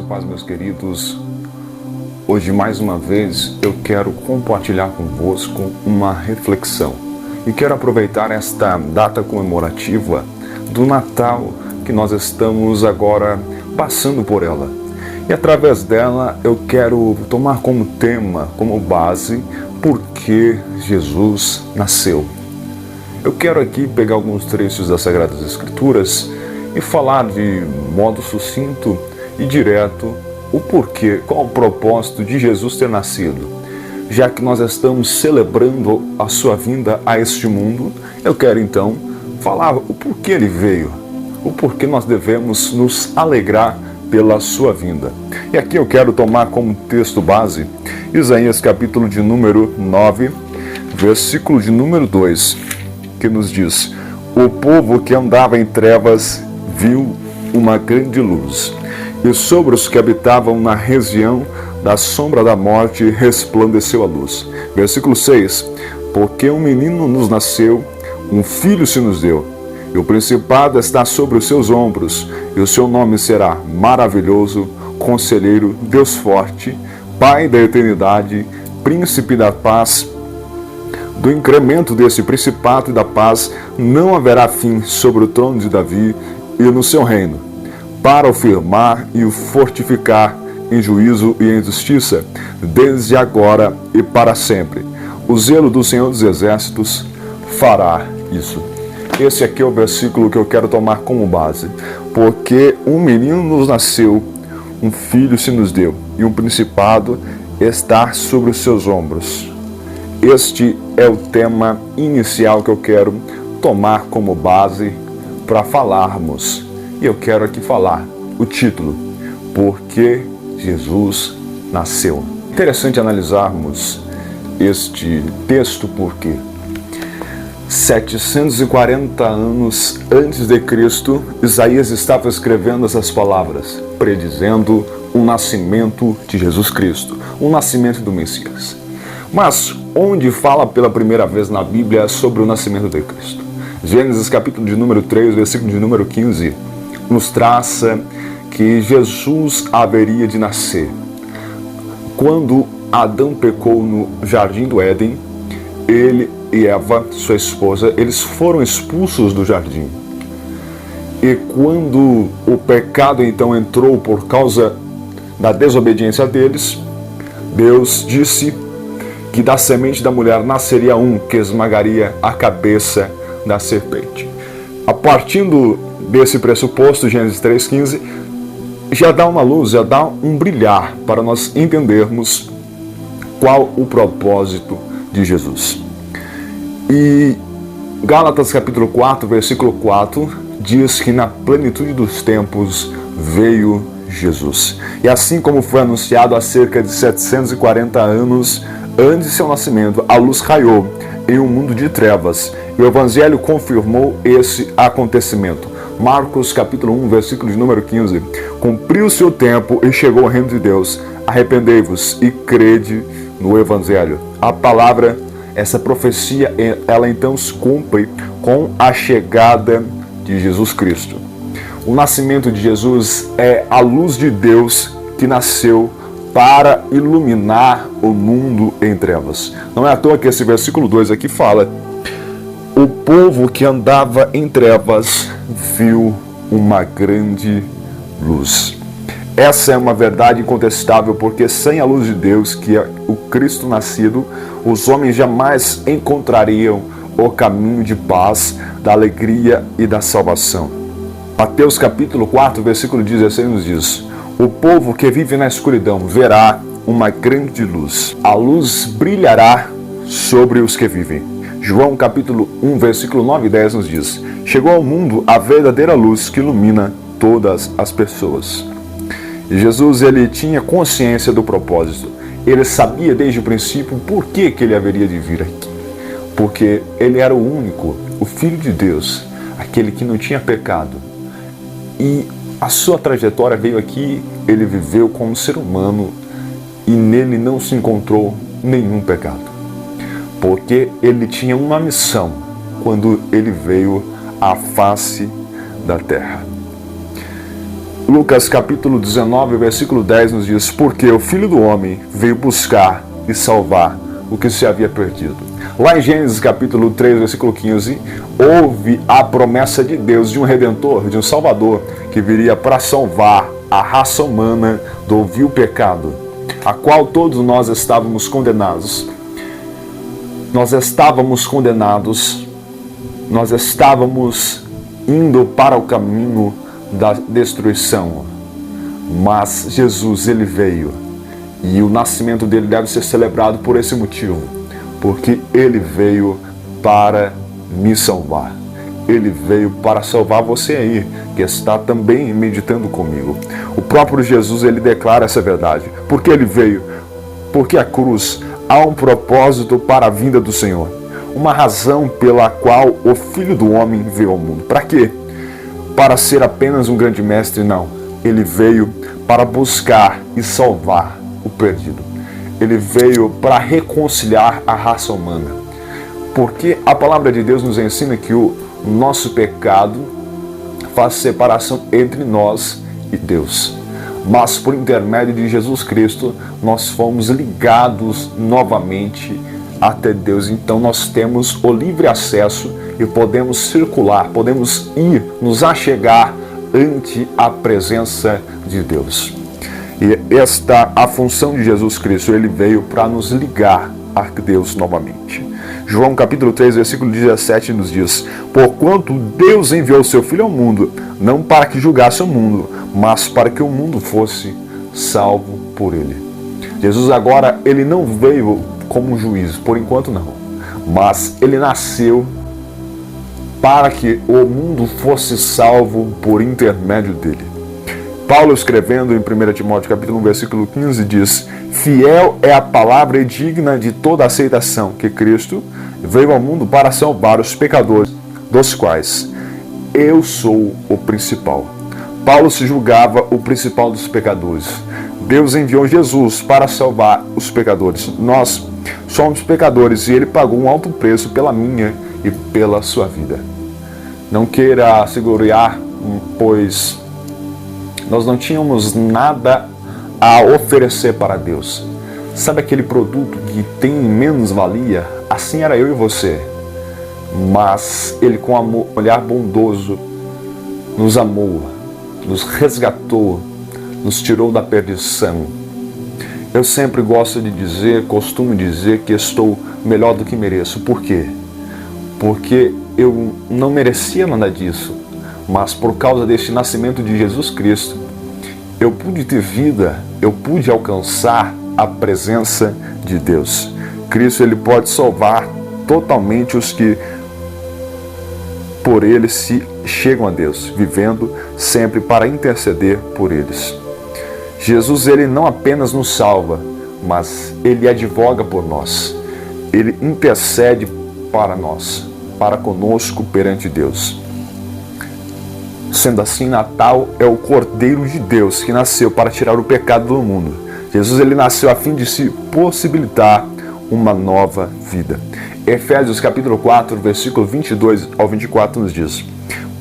paz, meus queridos. Hoje, mais uma vez, eu quero compartilhar convosco uma reflexão. E quero aproveitar esta data comemorativa do Natal, que nós estamos agora passando por ela. E através dela, eu quero tomar como tema, como base, por que Jesus nasceu. Eu quero aqui pegar alguns trechos das Sagradas Escrituras e falar de modo sucinto e direto o porquê, qual o propósito de Jesus ter nascido. Já que nós estamos celebrando a sua vinda a este mundo, eu quero então falar o porquê ele veio, o porquê nós devemos nos alegrar pela sua vinda. E aqui eu quero tomar como texto base Isaías capítulo de número 9, versículo de número 2, que nos diz: o povo que andava em trevas viu uma grande luz, e sobre os que habitavam na região da sombra da morte resplandeceu a luz. Versículo 6: porque um menino nos nasceu, um filho se nos deu, e o principado está sobre os seus ombros, e o seu nome será Maravilhoso, Conselheiro, Deus Forte, Pai da Eternidade, Príncipe da Paz. Do incremento desse principado e da paz não haverá fim sobre o trono de Davi e no seu reino, para o firmar e o fortificar em juízo e em justiça, desde agora e para sempre. O zelo do Senhor dos Exércitos fará isso. Esse aqui é o versículo que eu quero tomar como base. Porque um menino nos nasceu, um filho se nos deu, e um principado está sobre os seus ombros. Este é o tema inicial que eu quero tomar como base para falarmos. E eu quero aqui falar o título: Por que Jesus nasceu? Interessante analisarmos este texto porque 740 anos antes de Cristo, Isaías estava escrevendo essas palavras, predizendo o nascimento de Jesus Cristo, o nascimento do Messias. Mas onde fala pela primeira vez na Bíblia sobre o nascimento de Cristo? Gênesis capítulo de número 3, versículo de número 15, nos traça que Jesus haveria de nascer. Quando Adão pecou no jardim do Éden, ele e Eva, sua esposa, eles foram expulsos do jardim. E quando o pecado então entrou por causa da desobediência deles, Deus disse que da semente da mulher nasceria um que esmagaria a cabeça da serpente. A partir desse pressuposto, Gênesis 3,15, já dá uma luz, já dá um brilhar para nós entendermos qual o propósito de Jesus. E Gálatas capítulo 4, versículo 4, diz que na plenitude dos tempos veio Jesus. E assim como foi anunciado há cerca de 740 anos antes de seu nascimento, a luz raiou em um mundo de trevas, e o Evangelho confirmou esse acontecimento. Marcos capítulo 1, versículo de número 15. Cumpriu-se o tempo e chegou o reino de Deus. Arrependei-vos e crede no Evangelho. A palavra, essa profecia, ela então se cumpre com a chegada de Jesus Cristo. O nascimento de Jesus é a luz de Deus que nasceu para iluminar o mundo em trevas. Não é à toa que esse versículo 2 aqui fala: o povo que andava em trevas viu uma grande luz. Essa é uma verdade incontestável, porque sem a luz de Deus, que é o Cristo nascido, os homens jamais encontrariam o caminho de paz, da alegria e da salvação. Mateus capítulo 4, versículo 16 nos diz: o povo que vive na escuridão verá uma grande luz. A luz brilhará sobre os que vivem. João capítulo 1, versículo 9 e 10 nos diz: chegou ao mundo a verdadeira luz que ilumina todas as pessoas. E Jesus, ele tinha consciência do propósito. Ele sabia desde o princípio por que ele haveria de vir aqui. Porque ele era o único, o Filho de Deus, aquele que não tinha pecado. E a sua trajetória veio aqui, ele viveu como ser humano e nele não se encontrou nenhum pecado. Porque ele tinha uma missão quando ele veio à face da terra. Lucas capítulo 19, versículo 10 nos diz: porque o Filho do Homem veio buscar e salvar o que se havia perdido. Lá em Gênesis capítulo 3, versículo 15, houve a promessa de Deus de um Redentor, de um Salvador, que viria para salvar a raça humana do vil pecado, a qual todos nós estávamos condenados. Nós estávamos condenados, nós estávamos indo para o caminho da destruição, mas Jesus, ele veio, e o nascimento dele deve ser celebrado por esse motivo, porque ele veio para me salvar. Ele veio para salvar você aí, que está também meditando comigo. O próprio Jesus, ele declara essa verdade. Porque ele veio? Porque a cruz há um propósito para a vinda do Senhor, uma razão pela qual o Filho do Homem veio ao mundo. Para quê? Para ser apenas um grande mestre? Não. Ele veio para buscar e salvar o perdido. Ele veio para reconciliar a raça humana. Porque a palavra de Deus nos ensina que o nosso pecado faz separação entre nós e Deus. Mas por intermédio de Jesus Cristo, nós fomos ligados novamente até Deus. Então nós temos o livre acesso e podemos circular, podemos ir, nos achegar ante a presença de Deus. E esta a função de Jesus Cristo. Ele veio para nos ligar a Deus novamente. João capítulo 3, versículo 17 nos diz: porquanto Deus enviou seu Filho ao mundo, não para que julgasse o mundo, mas para que o mundo fosse salvo por ele. Jesus agora, ele não veio como um juiz, por enquanto não, mas ele nasceu para que o mundo fosse salvo por intermédio dele. Paulo, escrevendo em 1 Timóteo capítulo 1, versículo 15, diz: fiel é a palavra e digna de toda aceitação, que Cristo veio ao mundo para salvar os pecadores, dos quais eu sou o principal. Paulo se julgava o principal dos pecadores. Deus enviou Jesus para salvar os pecadores. Nós somos pecadores e ele pagou um alto preço pela minha e pela sua vida. Não queira se gloriar, pois nós não tínhamos nada a oferecer para Deus. Sabe aquele produto que tem menos valia? Assim era eu e você. Mas ele, com amor, olhar bondoso, nos amou, nos resgatou, nos tirou da perdição. Eu sempre gosto de dizer, costumo dizer que estou melhor do que mereço. Por quê? Porque eu não merecia nada disso, mas por causa deste nascimento de Jesus Cristo, eu pude ter vida, eu pude alcançar a presença de Deus. Cristo, ele pode salvar totalmente os que por ele se chegam a Deus, vivendo sempre para interceder por eles. Jesus, ele não apenas nos salva, mas ele advoga por nós. Ele intercede para nós, para conosco perante Deus. Sendo assim, Natal é o Cordeiro de Deus que nasceu para tirar o pecado do mundo. Jesus, ele nasceu a fim de se possibilitar uma nova vida. Efésios capítulo 4, versículo 22 ao 24 nos diz: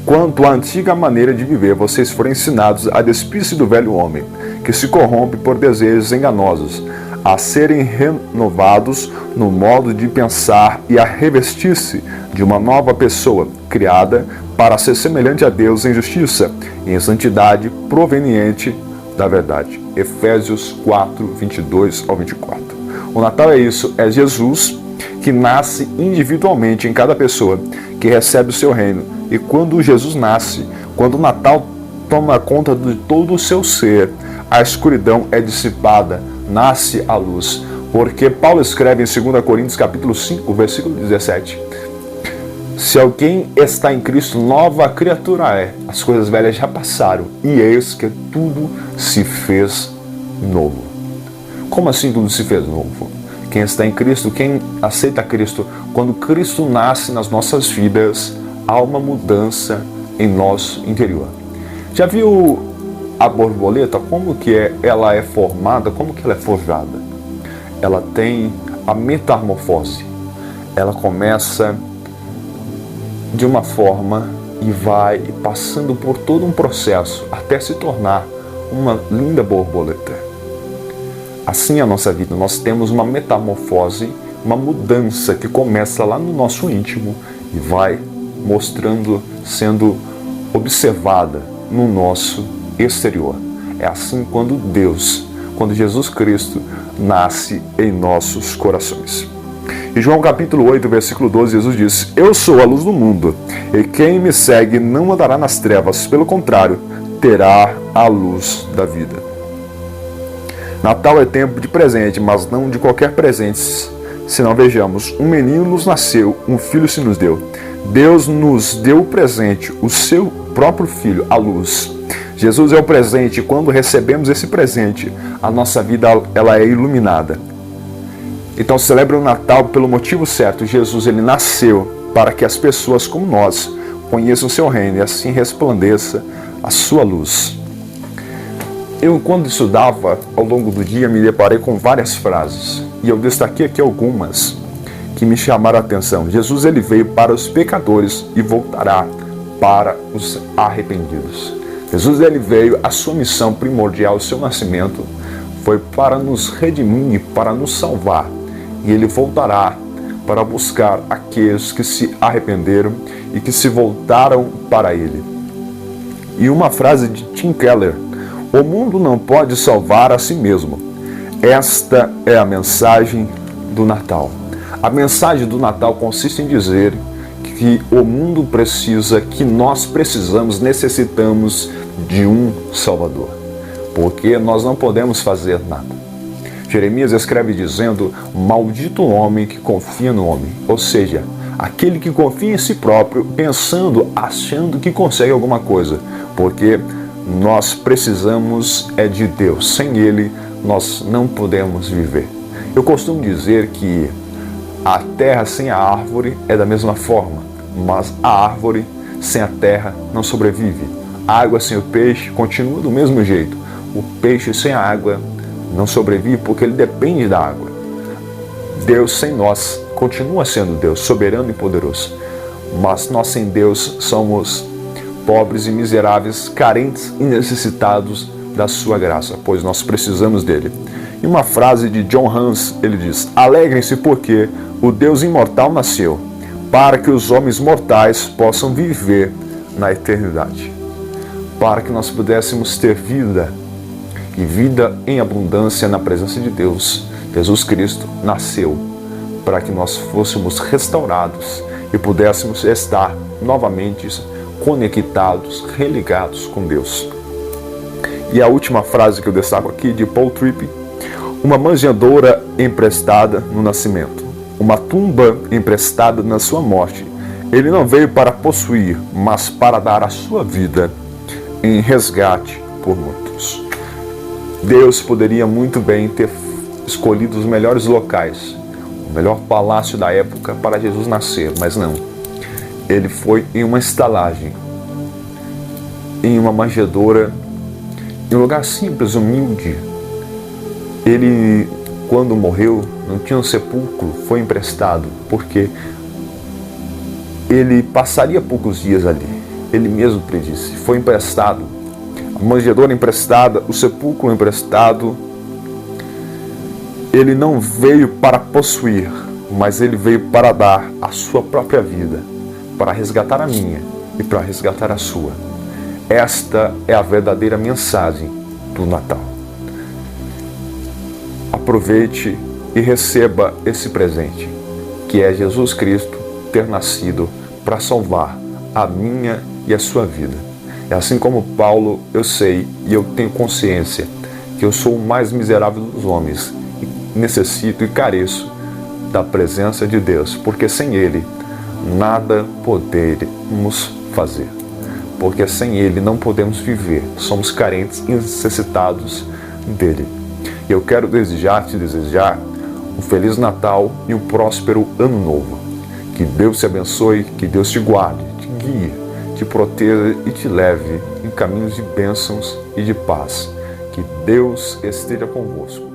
quanto à antiga maneira de viver, vocês foram ensinados a despir-se do velho homem, que se corrompe por desejos enganosos, a serem renovados no modo de pensar e a revestir-se de uma nova pessoa, criada para ser semelhante a Deus em justiça e em santidade proveniente da verdade. Efésios 4, 22 ao 24. O Natal é isso, é Jesus que nasce individualmente em cada pessoa, que recebe o seu reino. E quando Jesus nasce, quando o Natal toma conta de todo o seu ser, a escuridão é dissipada, nasce a luz. Porque Paulo escreve em 2 Coríntios capítulo 5, versículo 17: se alguém está em Cristo, nova criatura é. As coisas velhas já passaram, e eis que tudo se fez novo. Como assim tudo se fez novo? Quem está em Cristo, quem aceita Cristo, quando Cristo nasce nas nossas vidas, há uma mudança em nosso interior. Já viu a borboleta? Como que ela é formada? Como que ela é forjada? Ela tem a metamorfose. Ela começa de uma forma e vai passando por todo um processo até se tornar uma linda borboleta. Assim é a nossa vida, nós temos uma metamorfose, uma mudança que começa lá no nosso íntimo e vai mostrando, sendo observada no nosso exterior. É assim quando Jesus Cristo nasce em nossos corações. Em João capítulo 8, versículo 12, Jesus diz: Eu sou a luz do mundo, e quem me segue não andará nas trevas, pelo contrário, terá a luz da vida. Natal é tempo de presente, mas não de qualquer presente, senão vejamos, um menino nos nasceu, um filho se nos deu. Deus nos deu o presente, o seu próprio filho, a luz. Jesus é o presente, e quando recebemos esse presente, a nossa vida ela é iluminada. Então celebre o Natal pelo motivo certo. Jesus ele nasceu para que as pessoas como nós conheçam o seu reino e assim resplandeça a sua luz. Eu, quando estudava ao longo do dia, me deparei com várias frases e eu destaquei aqui algumas que me chamaram a atenção. Jesus ele veio para os pecadores e voltará para os arrependidos. Jesus ele veio, a sua missão primordial, o seu nascimento foi para nos redimir, para nos salvar. E ele voltará para buscar aqueles que se arrependeram e que se voltaram para ele. E uma frase de Tim Keller: o mundo não pode salvar a si mesmo. Esta é a mensagem do Natal. A mensagem do Natal consiste em dizer que o mundo precisa, que nós precisamos, necessitamos de um Salvador. Porque nós não podemos fazer nada. Jeremias escreve dizendo: maldito o homem que confia no homem. Ou seja, aquele que confia em si próprio, pensando, achando que consegue alguma coisa. Porque nós precisamos de Deus. Sem Ele, nós não podemos viver. Eu costumo dizer que a terra sem a árvore é da mesma forma, mas a árvore sem a terra não sobrevive. A água sem o peixe continua do mesmo jeito. O peixe sem a água não sobrevive porque ele depende da água. Deus sem nós continua sendo Deus, soberano e poderoso. Mas nós sem Deus somos pobres e miseráveis, carentes e necessitados da sua graça, pois nós precisamos dele. E uma frase de John Hans, ele diz: alegrem-se porque o Deus imortal nasceu, para que os homens mortais possam viver na eternidade. Para que nós pudéssemos ter vida, e vida em abundância na presença de Deus, Jesus Cristo nasceu para que nós fôssemos restaurados e pudéssemos estar novamente conectados, religados com Deus. E a última frase que eu destaco aqui, de Paul Tripp: uma manjedoura emprestada no nascimento, uma tumba emprestada na sua morte. Ele não veio para possuir, mas para dar a sua vida em resgate por muitos. Deus poderia muito bem ter escolhido os melhores locais, o melhor palácio da época para Jesus nascer, mas não. Ele foi em uma estalagem, em uma manjedoura, em um lugar simples, humilde. Ele, quando morreu, não tinha um sepulcro, foi emprestado, porque ele passaria poucos dias ali. Ele mesmo predisse, foi emprestado. A manjedoura emprestada, o sepulcro emprestado. Ele não veio para possuir, mas ele veio para dar a sua própria vida, para resgatar a minha e para resgatar a sua. Esta é a verdadeira mensagem do Natal. Aproveite e receba esse presente, que é Jesus Cristo ter nascido para salvar a minha e a sua vida. É assim como Paulo, eu sei e eu tenho consciência que eu sou o mais miserável dos homens e necessito e careço da presença de Deus, porque sem Ele nada podemos fazer, porque sem Ele não podemos viver, somos carentes e necessitados dEle. E eu quero te desejar um Feliz Natal e um próspero Ano Novo. Que Deus te abençoe, que Deus te guarde, te guie, te proteja e te leve em caminhos de bênçãos e de paz. Que Deus esteja convosco.